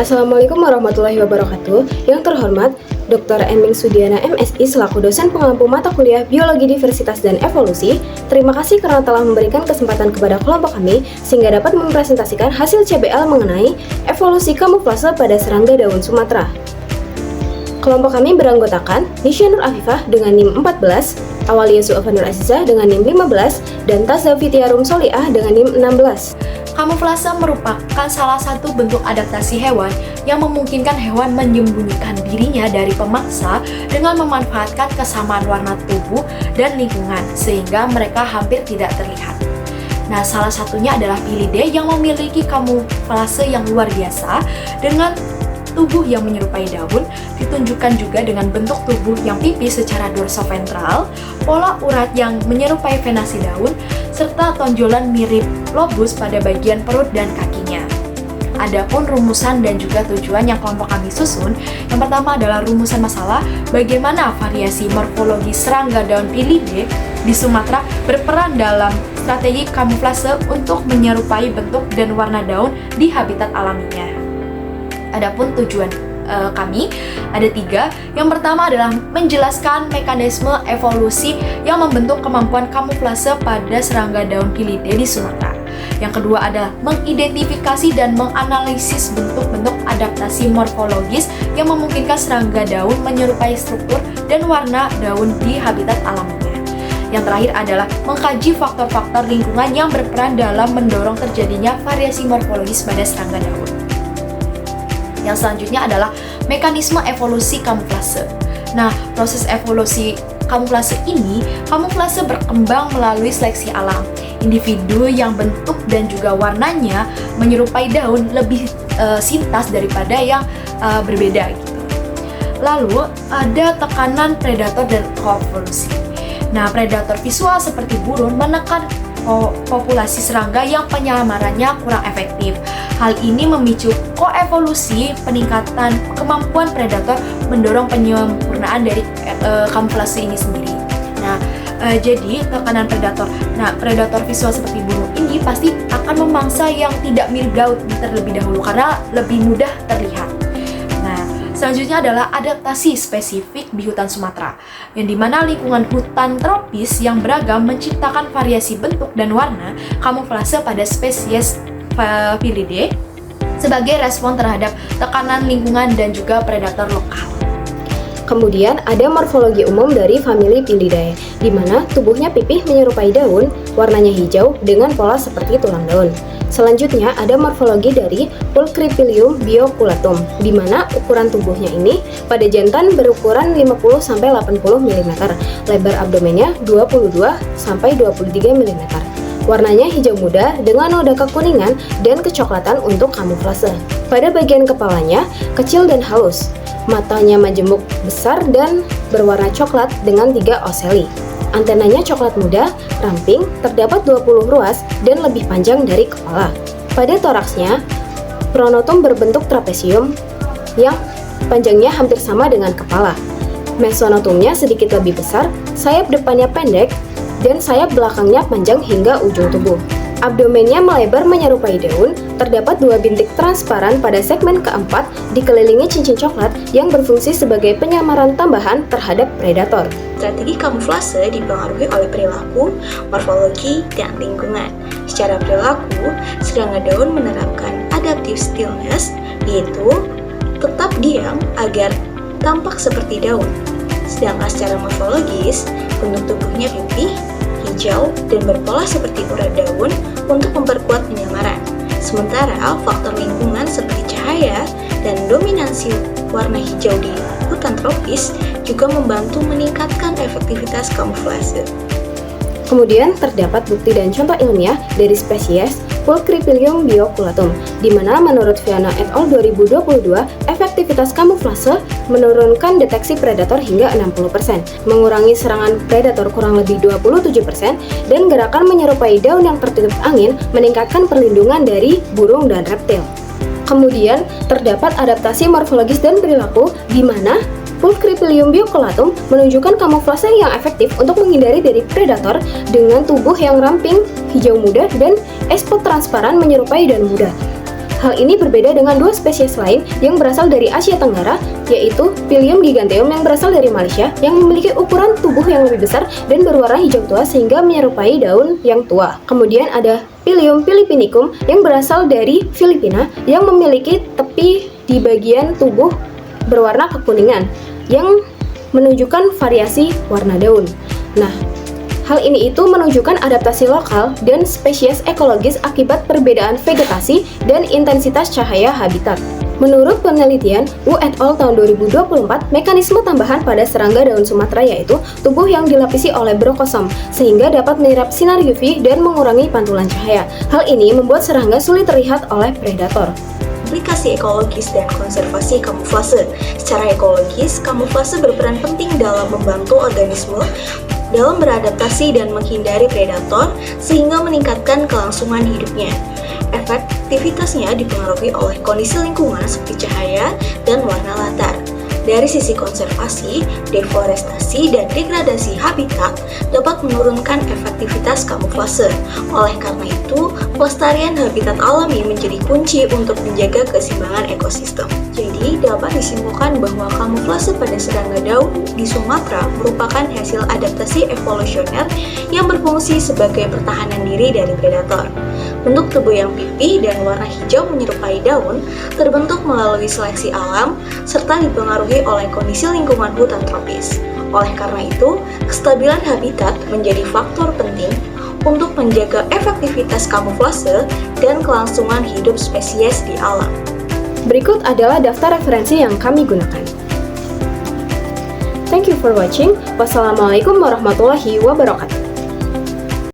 Assalamualaikum warahmatullahi wabarakatuh. Yang terhormat, Dr. Eming Sudiana MSI selaku dosen pengampu mata kuliah Biologi Diversitas dan Evolusi. Terima kasih karena telah memberikan kesempatan kepada kelompok kami sehingga dapat mempresentasikan hasil CBL mengenai evolusi kamuflase pada serangga daun Sumatera. Kelompok kami beranggotakan Nisha Nur Afifah dengan NIM 14, Awalia Su'afa Nur Azizah dengan NIM 15, dan Tazza Fitiarum Soliah dengan NIM 16. Kamuflase merupakan salah satu bentuk adaptasi hewan yang memungkinkan hewan menyembunyikan dirinya dari pemangsa dengan memanfaatkan kesamaan warna tubuh dan lingkungan sehingga mereka hampir tidak terlihat. Nah, salah satunya adalah Felidae yang memiliki kamuflase yang luar biasa dengan tubuh yang menyerupai daun, ditunjukkan juga dengan bentuk tubuh yang pipih secara dorsoventral, pola urat yang menyerupai venasi daun, serta tonjolan mirip lobus pada bagian perut dan kakinya. Adapun rumusan dan juga tujuan yang kelompok kami susun, yang pertama adalah rumusan masalah bagaimana variasi morfologi serangga daun Felidae di Sumatera berperan dalam strategi kamuflase untuk menyerupai bentuk dan warna daun di habitat alaminya. Adapun tujuan kami ada 3. Yang pertama adalah menjelaskan mekanisme evolusi yang membentuk kemampuan kamuflase pada serangga daun Felidae di Sumatera. Yang kedua adalah mengidentifikasi dan menganalisis bentuk-bentuk adaptasi morfologis yang memungkinkan serangga daun menyerupai struktur dan warna daun di habitat alaminya. Yang terakhir adalah mengkaji faktor-faktor lingkungan yang berperan dalam mendorong terjadinya variasi morfologis pada serangga daun. Yang selanjutnya adalah mekanisme evolusi kamuflase. Nah, proses evolusi kamuflase ini, kamuflase berkembang melalui seleksi alam. Individu yang bentuk dan juga warnanya menyerupai daun lebih sintas daripada yang berbeda gitu. Lalu, ada tekanan predator dan koevolusi. Nah, predator visual seperti burung menekan populasi serangga yang penyamarannya kurang efektif. Hal ini memicu koevolusi, peningkatan kemampuan predator mendorong penyempurnaan dari kamuflase ini sendiri. Nah, jadi tekanan predator. Nah, predator visual seperti burung ini pasti akan memangsa yang tidak mirip daun terlebih dahulu karena lebih mudah terlihat. Nah, selanjutnya adalah adaptasi spesifik di hutan Sumatera, yang dimana lingkungan hutan tropis yang beragam menciptakan variasi bentuk dan warna kamuflase pada spesies Felidae sebagai respon terhadap tekanan lingkungan dan juga predator lokal. Kemudian ada morfologi umum dari famili Felidae, di mana tubuhnya pipih menyerupai daun, warnanya hijau dengan pola seperti tulang daun. Selanjutnya ada morfologi dari Pulchripillium bioculatum, di mana ukuran tubuhnya ini pada jantan berukuran 50-80 mm, lebar abdomennya 22-23 mm. Warnanya hijau muda dengan noda kekuningan dan kecoklatan untuk kamuflase. Pada bagian kepalanya kecil dan halus, matanya majemuk besar dan berwarna coklat dengan 3 oselli. Antenanya coklat muda, ramping, terdapat 20 ruas dan lebih panjang dari kepala. Pada toraksnya, pronotum berbentuk trapesium yang panjangnya hampir sama dengan kepala. Mesonotumnya sedikit lebih besar, sayap depannya pendek, dan sayap belakangnya panjang hingga ujung tubuh. Abdomennya melebar menyerupai daun, terdapat 2 bintik transparan pada segmen keempat dikelilingi cincin coklat yang berfungsi sebagai penyamaran tambahan terhadap predator. Strategi kamuflase dipengaruhi oleh perilaku, morfologi, dan lingkungan. Secara perilaku, serangga daun menerapkan adaptive stillness, yaitu tetap diam agar tampak seperti daun. Sedangkan secara morfologis, bentuk tubuhnya pipih, hijau, dan berpola seperti urat daun untuk memperkuat penyamaran. Sementara faktor lingkungan seperti cahaya dan dominansi warna hijau di hutan tropis juga membantu meningkatkan efektivitas kamuflase. Kemudian terdapat bukti dan contoh ilmiah dari spesies Pulchripillium bioculatum, di mana menurut Viana et al. 2022, efektivitas kamuflase menurunkan deteksi predator hingga 60%, mengurangi serangan predator kurang lebih 27%, dan gerakan menyerupai daun yang tertutup angin meningkatkan perlindungan dari burung dan reptil. Kemudian terdapat adaptasi morfologis dan perilaku, di mana Pulchripillium bioculatum menunjukkan kamuflase yang efektif untuk menghindari dari predator dengan tubuh yang ramping, hijau muda, dan ekspot transparan menyerupai daun muda. Hal ini berbeda dengan dua spesies lain yang berasal dari Asia Tenggara, yaitu Pilium giganteum yang berasal dari Malaysia yang memiliki ukuran tubuh yang lebih besar dan berwarna hijau tua sehingga menyerupai daun yang tua. Kemudian ada Pilium philippinicum yang berasal dari Filipina yang memiliki tepi di bagian tubuh berwarna kekuningan yang menunjukkan variasi warna daun. Nah, hal ini itu menunjukkan adaptasi lokal dan spesies ekologis akibat perbedaan vegetasi dan intensitas cahaya habitat. Menurut penelitian Wu et al. Tahun 2024, mekanisme tambahan pada serangga daun Sumatera yaitu tubuh yang dilapisi oleh brokosom, sehingga dapat menyerap sinar UV dan mengurangi pantulan cahaya. Hal ini membuat serangga sulit terlihat oleh predator. Aplikasi ekologis dan konservasi kamuflase. Secara ekologis, kamuflase berperan penting dalam membantu organisme dalam beradaptasi dan menghindari predator sehingga meningkatkan kelangsungan hidupnya. Efektivitasnya dipengaruhi oleh kondisi lingkungan seperti cahaya dan warna latar. Dari sisi konservasi, deforestasi dan degradasi habitat dapat menurunkan efektivitas kamuflase. Oleh karena itu, pelestarian habitat alami menjadi kunci untuk menjaga keseimbangan ekosistem. Jadi, dapat disimpulkan bahwa kamuflase pada serangga daun di Sumatera merupakan hasil adaptasi evolusioner yang berfungsi sebagai pertahanan diri dari predator. Bentuk tubuh yang pipih dan warna hijau menyerupai daun terbentuk melalui seleksi alam serta dipengaruhi oleh kondisi lingkungan hutan tropis. Oleh karena itu, kestabilan habitat menjadi faktor penting untuk menjaga efektivitas kamuflase dan kelangsungan hidup spesies di alam. Berikut adalah daftar referensi yang kami gunakan. Thank you for watching. Wassalamualaikum warahmatullahi wabarakatuh.